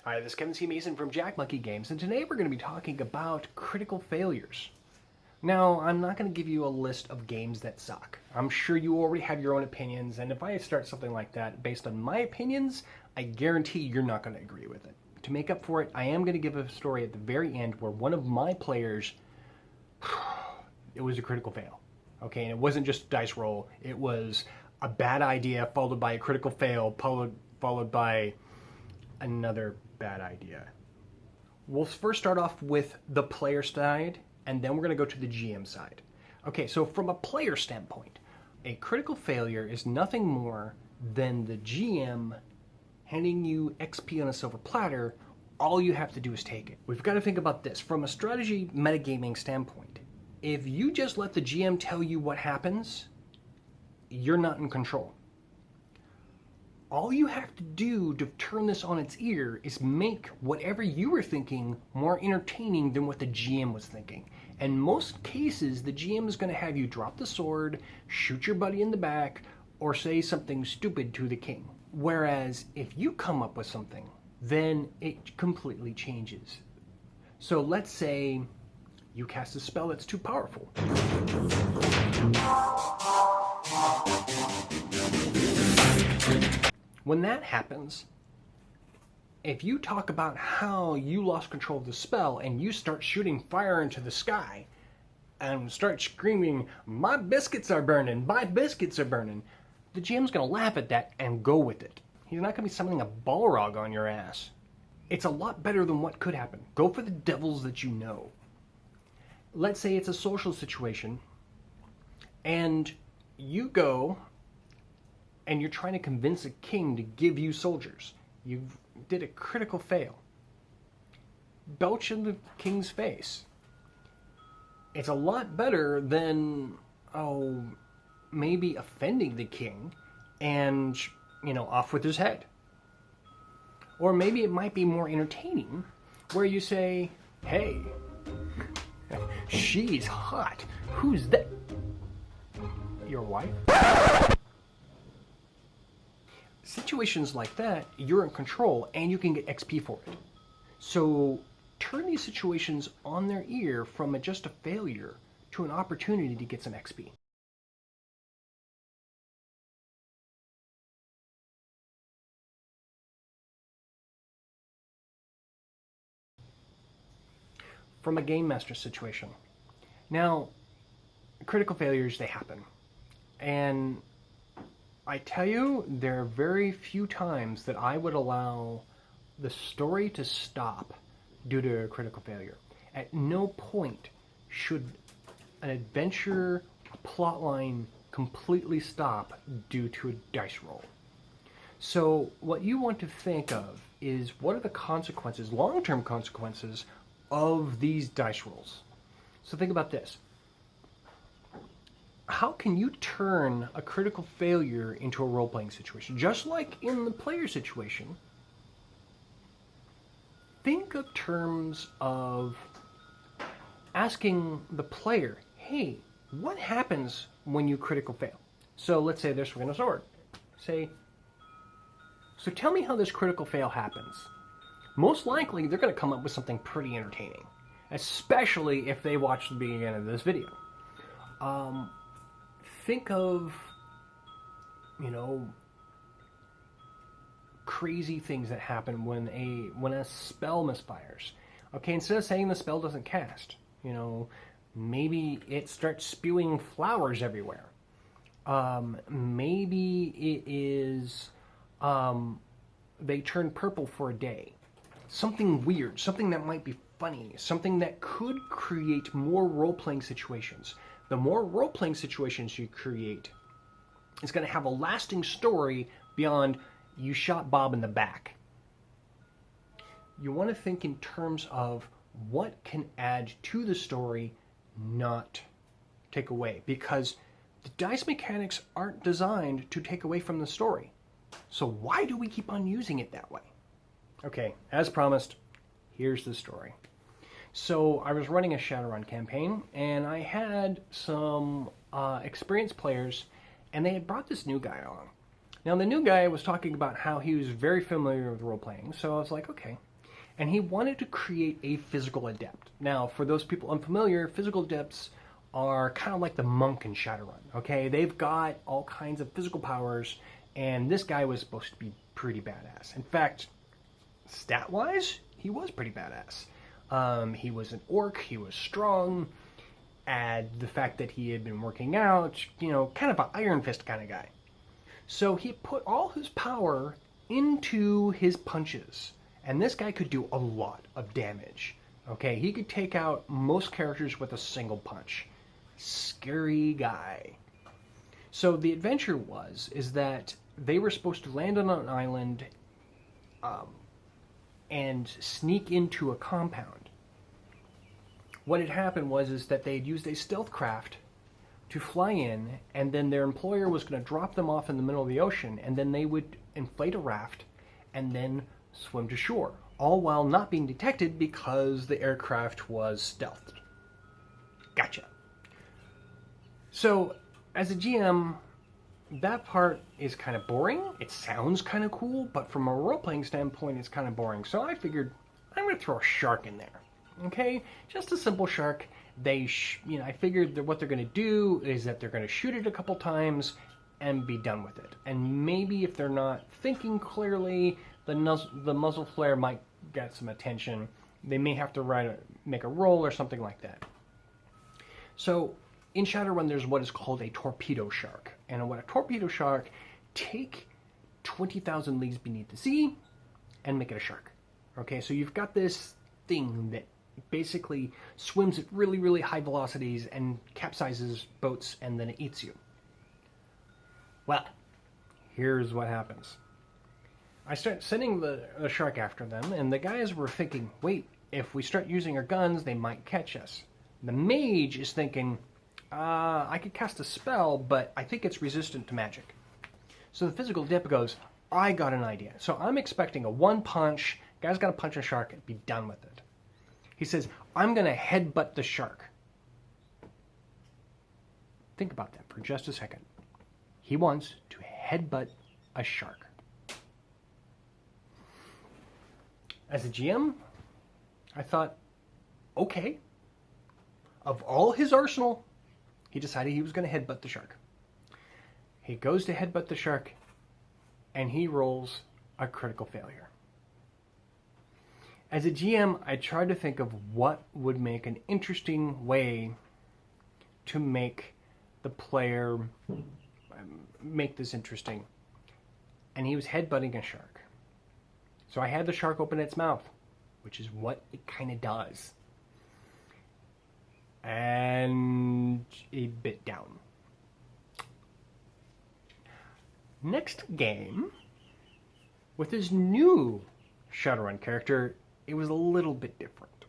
Hi, this is Kevin C. Mason from Jack Monkey Games, and today we're going to be talking about critical failures. Now, I'm not going to give you a list of games that suck. I'm sure you already have your own opinions, and if I start something like that based on my opinions, I guarantee you're not going to agree with it. To make up for it, I am going to give a story at the very end where one of my players, it was a critical fail. Okay, and it wasn't just a dice roll, it was a bad idea followed by a critical fail, followed by another bad idea. We'll first start off with the player side, and then we're going to go to the GM side. Okay, so from a player standpoint, a critical failure is nothing more than the GM handing you XP on a silver platter. All you have to do is take it. We've got to think about this from a strategy metagaming standpoint. If you just let the GM tell you what happens, you're not in control. All you have to do to turn this on its ear is make whatever you were thinking more entertaining than what the GM was thinking. In most cases, the GM is going to have you drop the sword, shoot your buddy in the back, or say something stupid to the king. Whereas if you come up with something, then it completely changes. So let's say you cast a spell that's too powerful. When that happens, if you talk about how you lost control of the spell and you start shooting fire into the sky and start screaming, "My biscuits are burning, my biscuits are burning," the GM's going to laugh at that and go with it. He's not going to be summoning a Balrog on your ass. It's a lot better than what could happen. Go for the devils that you know. Let's say it's a social situation and you go and you're trying to convince a king to give you soldiers. You did a critical fail. Belch in the king's face. It's a lot better than, maybe offending the king and, off with his head. Or maybe it might be more entertaining where you say, "Hey, she's hot. Who's that? Your wife?" Situations like that, you're in control and you can get XP for it. So turn these situations on their ear from just a failure to an opportunity to get some XP. From a game master situation. Now, critical failures, they happen. And I tell you, there are very few times that I would allow the story to stop due to a critical failure. At no point should an adventure, a plot line completely stop due to a dice roll. So what you want to think of is what are the consequences, long-term consequences of these dice rolls. So think about this. How can you turn a critical failure into a role-playing situation? Just like in the player situation, think of terms of asking the player, "Hey, what happens when you critical fail?" So let's say they're swinging a sword. Say, "So tell me how this critical fail happens." Most likely, they're going to come up with something pretty entertaining, especially if they watch the beginning of this video. Think of, crazy things that happen when a spell misfires. Okay, instead of saying the spell doesn't cast, maybe it starts spewing flowers everywhere. Maybe it is, they turn purple for a day. Something weird, something that might be funny, something that could create more role-playing situations. The more role-playing situations you create, it's going to have a lasting story beyond you shot Bob in the back. You want to think in terms of what can add to the story, not take away. Because the dice mechanics aren't designed to take away from the story. So why do we keep on using it that way? Okay, as promised, here's the story. So I was running a Shadowrun campaign, and I had some experienced players, and they had brought this new guy along. Now, the new guy was talking about how he was very familiar with role-playing, so I was like, okay, and he wanted to create a physical adept. Now, for those people unfamiliar, physical adepts are kind of like the monk in Shadowrun, okay? They've got all kinds of physical powers, and this guy was supposed to be pretty badass. In fact, stat-wise, he was pretty badass. He was an orc, he was strong, add the fact that he had been working out, kind of an Iron Fist kind of guy. So he put all his power into his punches, and this guy could do a lot of damage. Okay, he could take out most characters with a single punch. Scary guy. So the adventure is that they were supposed to land on an island and sneak into a compound. What had happened is that they had used a stealth craft to fly in, and then their employer was going to drop them off in the middle of the ocean, and then they would inflate a raft and then swim to shore, all while not being detected because the aircraft was stealthed. Gotcha. So, as a GM, that part is kind of boring. It sounds kind of cool, but from a role-playing standpoint, it's kind of boring. So I figured I'm going to throw a shark in there. Okay, just a simple shark. I figured that what they're going to do is that they're going to shoot it a couple times and be done with it. And maybe if they're not thinking clearly, the muzzle flare might get some attention. They may have to make a roll or something like that. So in Shadowrun, there's what is called a torpedo shark. And what a torpedo shark, take 20,000 leagues beneath the sea and make it a shark. Okay, so you've got this thing that basically swims at really, really high velocities and capsizes boats, and then it eats you. Well, here's what happens. I start sending the shark after them, and the guys were thinking, wait, if we start using our guns, they might catch us. The mage is thinking, I could cast a spell, but I think it's resistant to magic. So the physical adept goes, I got an idea. So I'm expecting a one punch, guy's got to punch a shark and be done with it. He says, I'm going to headbutt the shark. Think about that for just a second. He wants to headbutt a shark. As a GM, I thought, okay. Of all his arsenal, he decided he was going to headbutt the shark. He goes to headbutt the shark, and he rolls a critical failure. As a GM, I tried to think of what would make an interesting way to make the player make this interesting. And he was headbutting a shark. So I had the shark open its mouth, which is what it kind of does. And it bit down. Next game, with his new Shadowrun character, it was a little bit different.